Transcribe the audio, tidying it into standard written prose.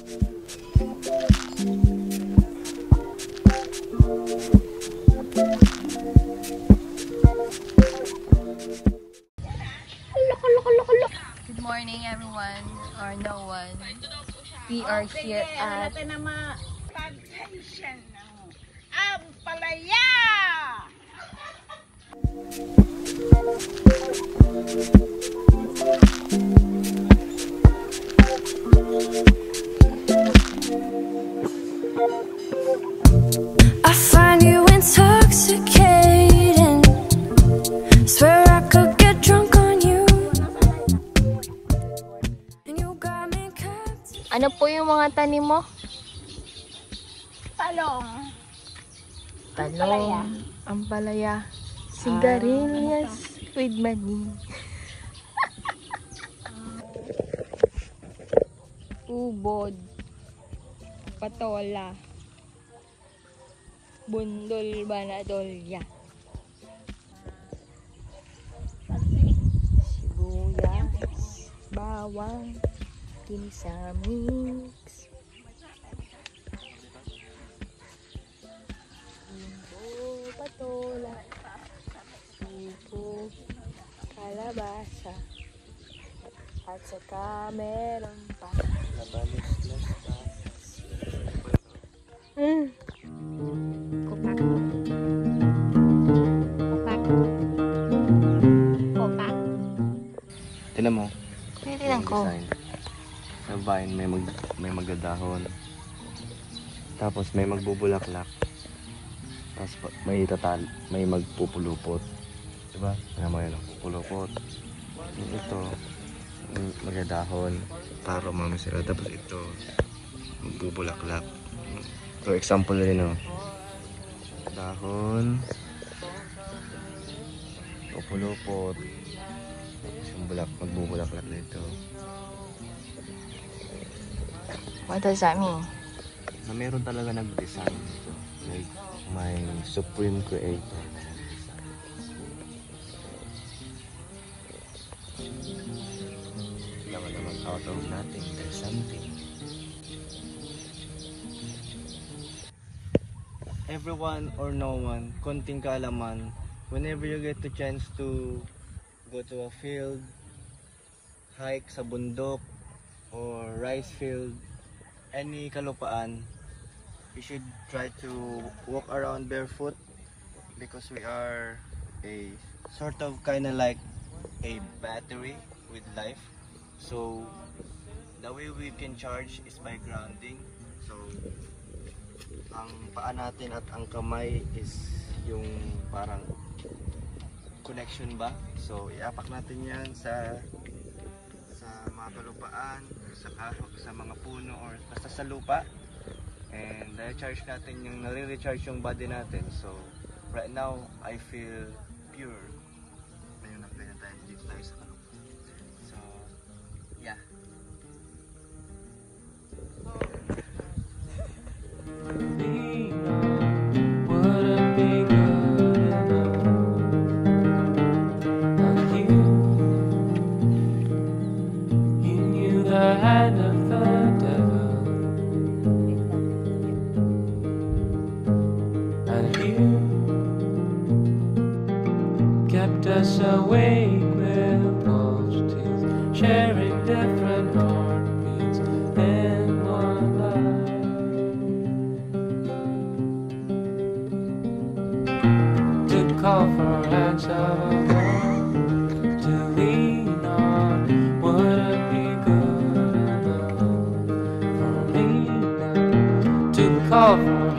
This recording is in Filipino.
Good morning everyone, or no one. We are here at Ampalaya! I find you intoxicating. Swear I could get drunk on you. And you got me captive. ano po yung mga tanim mo? Talong. Talong, ampalaya, sigarilyas with mani. Ubod, patola, bundol banadolya, sibuyas, bawang, kinsamix, patola, upo, kalabasa, at saka meron pa. Kupak. Kupak. Kupak. Tinan mo. Tinitingnan ko. Design. Sa vine may magdadahon. Tapos may magbubulaklak. Tapos may magpupulupot. Diba? Ano mo yun? Pupulupot. Ito, magdadahon. Para umami sila. Tapos ito, magbubulaklak. So, example rin, no? Dahon. Pupulupot. Tapos yung magbubulaklak dito. What does that mean? Na meron talaga nag-design dito. Like, may supreme creator na nag-design. Kailangan naman out of nothing, there's something. Everyone or no one, konting kaalaman, whenever you get the chance to go to a field, hike sa bundok, or rice field, any kalupaan, you should try to walk around barefoot because we are a sort of kind of like a battery with life. So the way we can charge is by grounding. So ang paa natin at ang kamay is yung parang connection ba. So iapak natin yan sa mga kalupaan, sa mga puno or basta sa lupa. And na-recharge natin yung nare-recharge yung body natin. So right now I feel pure. Ngayon ang ganyan tayo dito tayo sa kalupa. So yeah. Kept us awake with false teeth, sharing different heartbeats in one life. To call for hands of love, to lean on, would it be good enough for me now? To call for